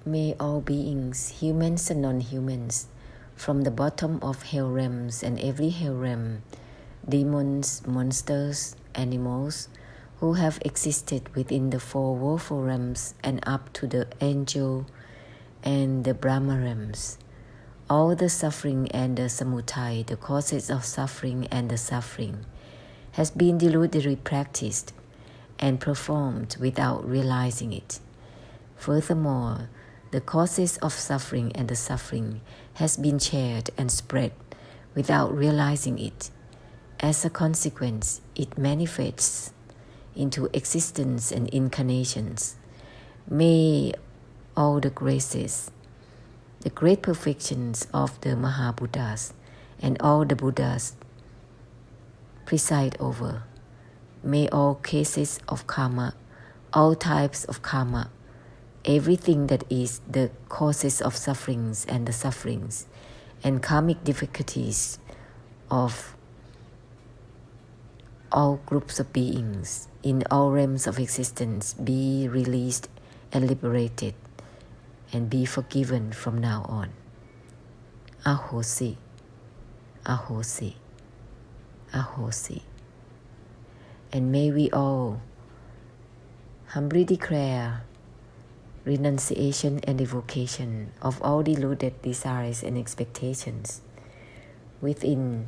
May all beings, humans and non-humans, from the bottom of hell realms and every hell realm, demons, monsters, animals, who have existed within the four woeful realms and up to the angel and the Brahma realms, all the suffering and the samudaya, the causes of suffering and the suffering, has been deludedly practiced and performed without realizing it. Furthermore, the causes of suffering and the suffering has been shared and spread without realizing it. As a consequence, it manifests into existence and incarnations. May all the graces, the great perfections of the Mahabuddhas and all the Buddhas preside over. May all cases of karma, all types of karma, everything that is the causes of sufferings and the sufferings and karmic difficulties of all groups of beings in all realms of existence be released and liberated and be forgiven from now on. Ahosi, Ahosi, Ahosi. And may we all humbly declare renunciation and evocation of all deluded desires and expectations within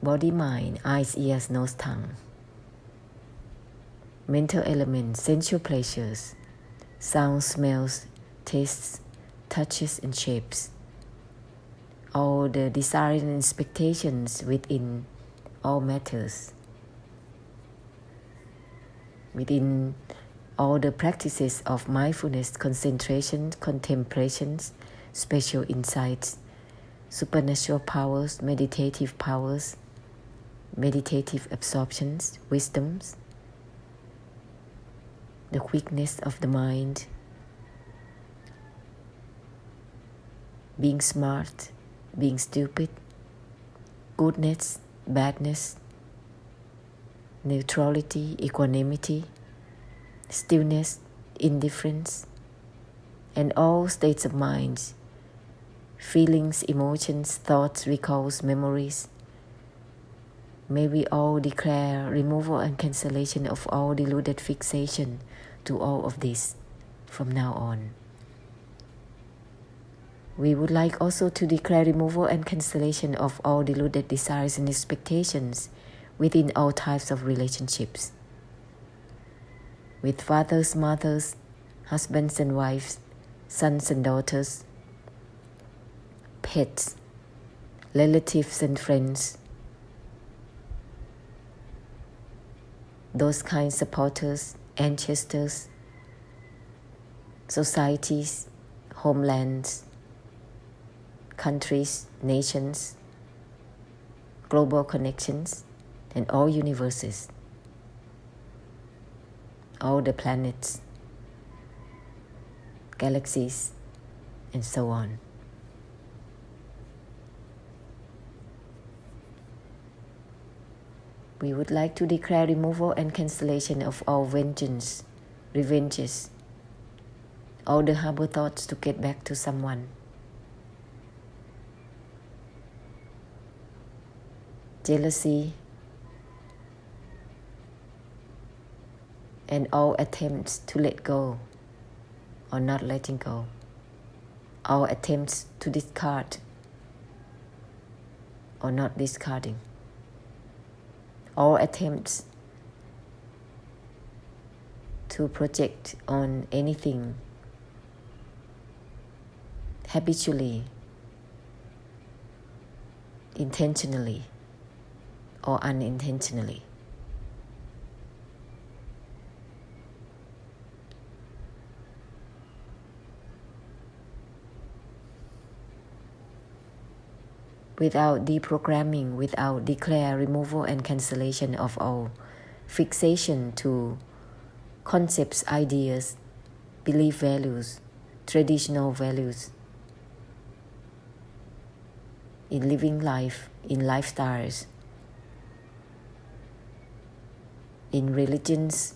body, mind, eyes, ears, nose, tongue, mental elements, sensual pleasures, sounds, smells, tastes, touches, and shapes. All the desires and expectations within all matters, within all the practices of mindfulness, concentration, contemplations, special insights, supernatural powers, meditative absorptions, wisdoms, the quickness of the mind, being smart, being stupid, goodness, badness, neutrality, equanimity, stillness, indifference, and all states of mind, feelings, emotions, thoughts, recalls, memories. May we all declare removal and cancellation of all deluded fixation to all of this from now on. We would like also to declare removal and cancellation of all deluded desires and expectations within all types of relationships, with fathers, mothers, husbands and wives, sons and daughters, pets, relatives and friends, those kind supporters, ancestors, societies, homelands, countries, nations, global connections, and all universes, all the planets, galaxies, and so on. We would like to declare removal and cancellation of all vengeance, revenges, all the harbor thoughts to get back to someone, jealousy, and all attempts to let go or not letting go, all attempts to discard or not discarding, all attempts to project on anything habitually, intentionally, or unintentionally. Without deprogramming, without declare removal and cancellation of all fixation to concepts, ideas, belief values, traditional values in living life, in lifestyles, in religions,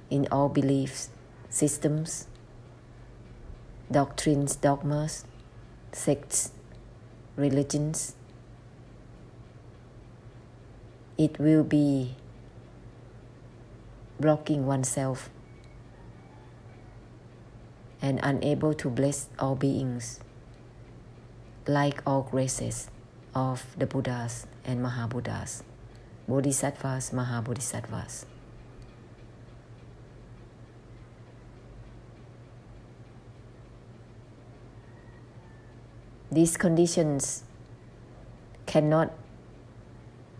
in all beliefs, systems, doctrines, dogmas, sects, religions. It will be blocking oneself and unable to bless all beings like all graces of the Buddhas and Mahabuddhas, Bodhisattvas, Mahabodhisattvas. These conditions cannot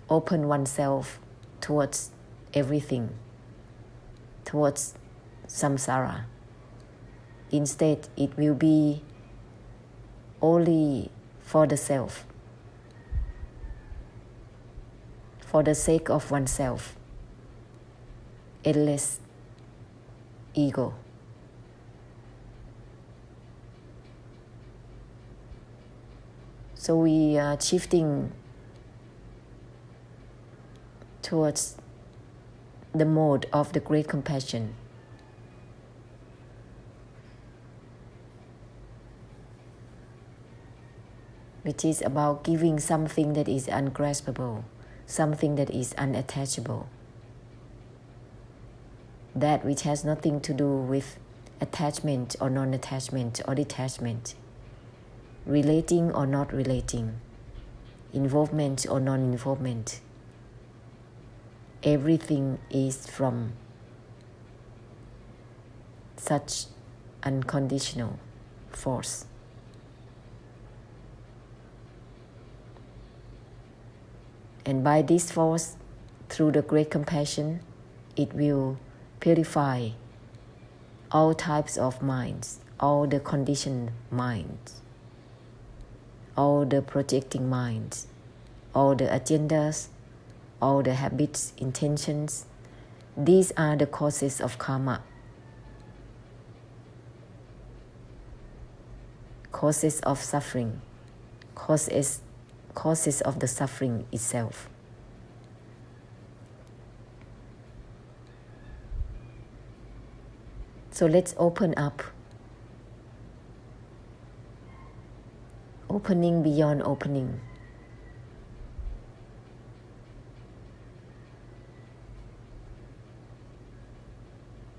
open oneself towards everything, towards samsara. Instead, it will be only for the self, for the sake of oneself, endless ego. So we are shifting towards the mode of the great compassion. Which is about giving something that is ungraspable, something that is unattachable. That which has nothing to do with attachment or non-attachment or detachment, relating or not relating, involvement or non-involvement. Everything is from such unconditional force. And by this force, through the great compassion, it will purify all types of minds, all the conditioned minds, all the projecting minds, all the agendas, all the habits, intentions. These are the causes of karma, causes of suffering, causes of the suffering itself. So let's open up, opening beyond opening.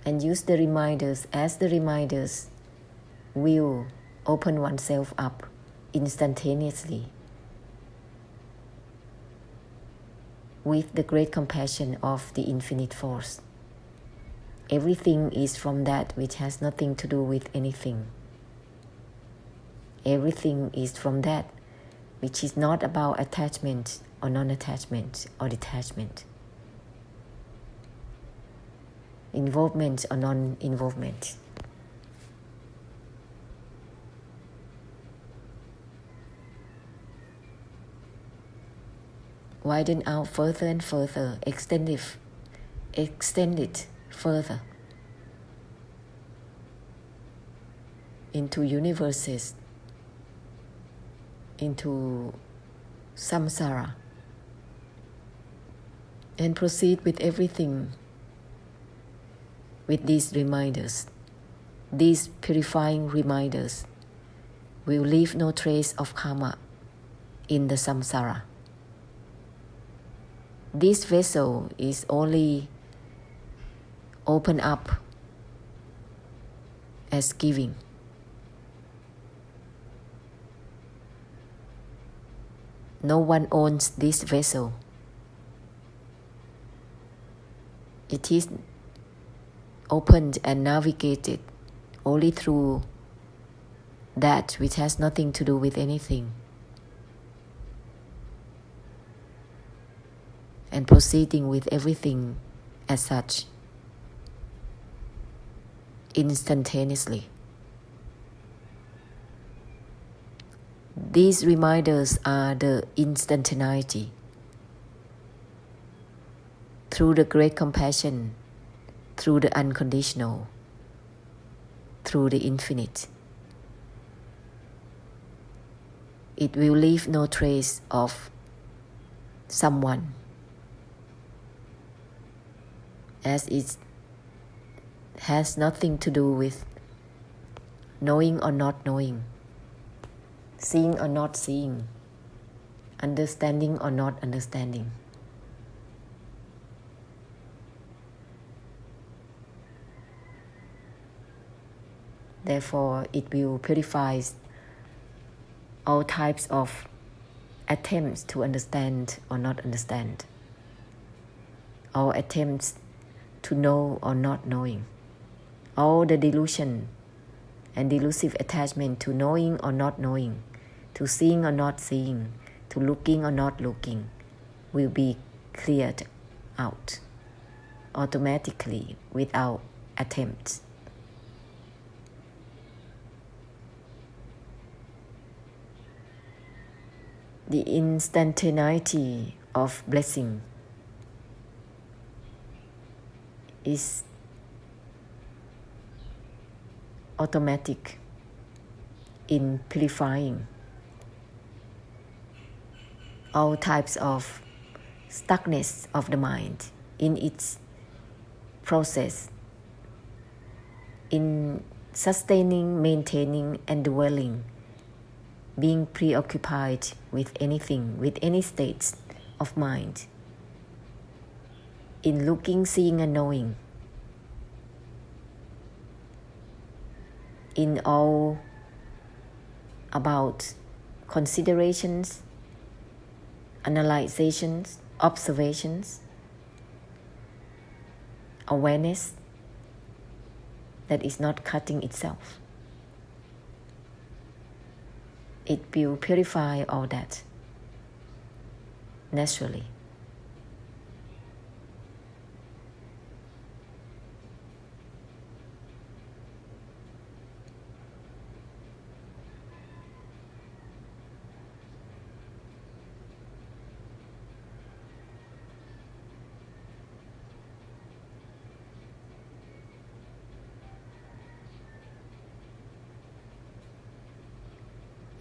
And use the reminders as the reminders will open oneself up instantaneously with the great compassion of the infinite force. Everything is from that which has nothing to do with anything. Everything is from that which is not about attachment or non-attachment or detachment, involvement or non-involvement. Widen out further and further, extend it further into universes, into samsara, and proceed with everything with these reminders. These purifying reminders will leave no trace of karma in the samsara. This vessel is only open up as giving. No one owns this vessel. It is opened and navigated only through that which has nothing to do with anything, and proceeding with everything as such, instantaneously. These reminders are the instantaneity. Through the great compassion, through the unconditional, through the infinite, it will leave no trace of someone, as it has nothing to do with knowing or not knowing, seeing or not seeing, understanding or not understanding. Therefore, it will purify all types of attempts to understand or not understand, all attempts to know or not knowing, all the delusion and delusive attachment to knowing or not knowing, to seeing or not seeing, to looking or not looking, will be cleared out automatically without attempts. The instantaneity of blessing is automatic in purifying all types of stuckness of the mind in its process, in sustaining, maintaining, and dwelling, being preoccupied with anything, with any states of mind, in looking, seeing, and knowing, in all about considerations, analyzations, observations, awareness that is not cutting itself. It will purify all that naturally.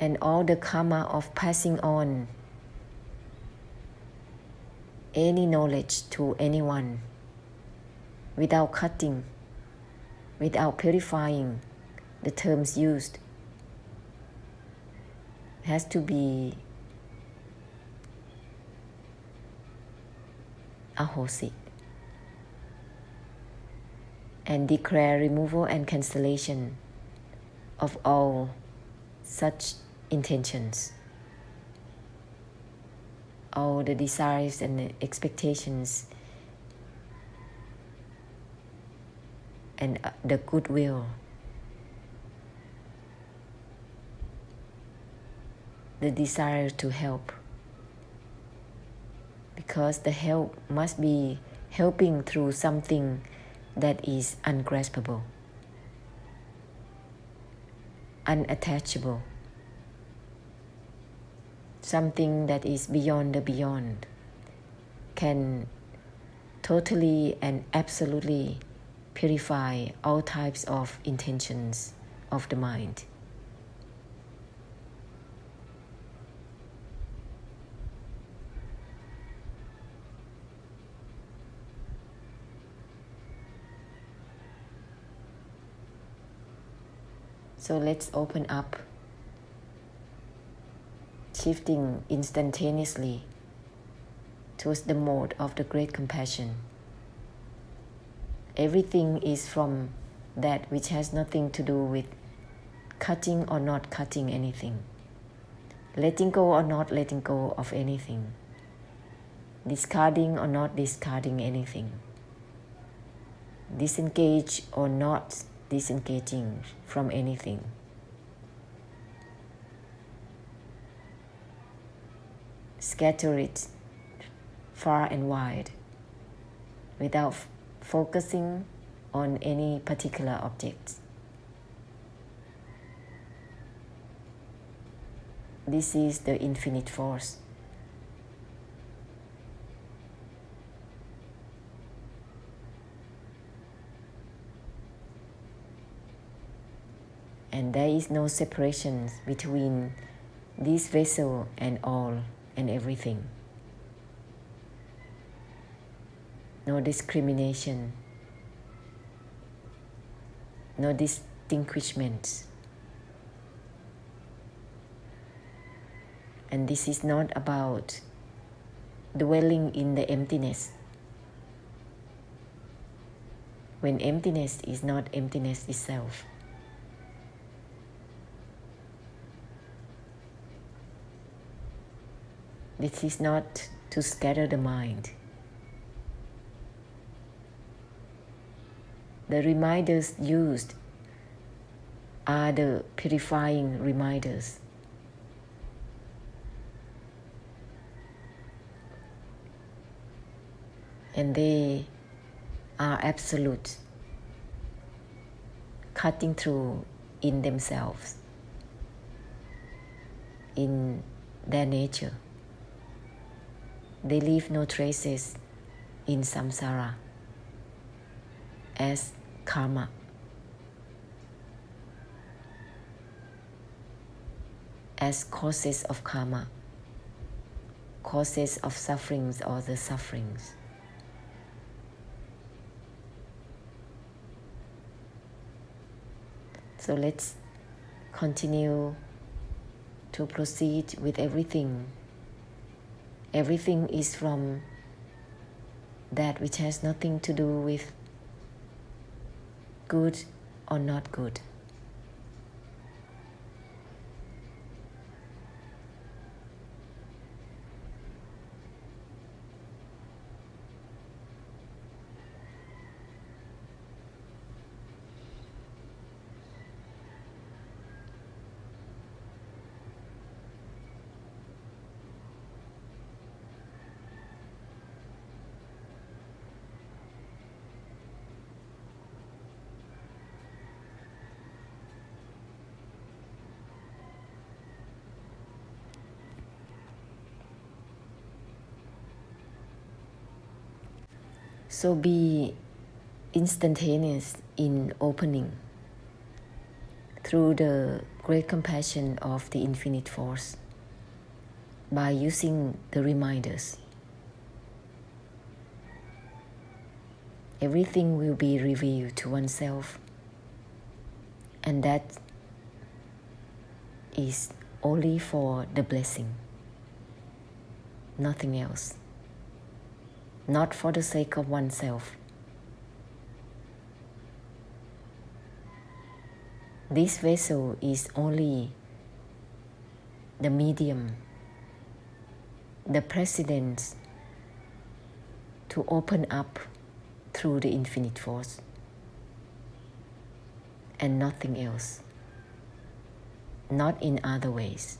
And all the karma of passing on any knowledge to anyone without cutting, without purifying the terms used, has to be ahosi, and declare removal and cancellation of all such intentions, all the desires and the expectations and the goodwill, the desire to help, because the help must be helping through something that is ungraspable, unattachable, something that is beyond the beyond, can totally and absolutely purify all types of intentions of the mind. So let's open up, shifting instantaneously towards the mode of the great compassion. Everything is from that which has nothing to do with cutting or not cutting anything, letting go or not letting go of anything, discarding or not discarding anything, disengage or not disengaging from anything. Scatter it far and wide without focusing on any particular object. This is the infinite force. And there is no separation between this vessel and all and everything. No discrimination. no distinguishment. And this is not about dwelling in the emptiness, when emptiness is not emptiness itself. This is not to scatter the mind. The reminders used are the purifying reminders. And they are absolute, cutting through in themselves, in their nature. They leave no traces in samsara as karma. As causes of karma, causes of sufferings or the sufferings. So let's continue to proceed with everything. Everything is from that which has nothing to do with good or not good. So be instantaneous in opening through the great compassion of the infinite force by using the reminders. Everything will be revealed to oneself, and that is only for the blessing, nothing else. Not for the sake of oneself. This vessel is only the medium, the precedent to open up through the infinite force, and nothing else, not in other ways.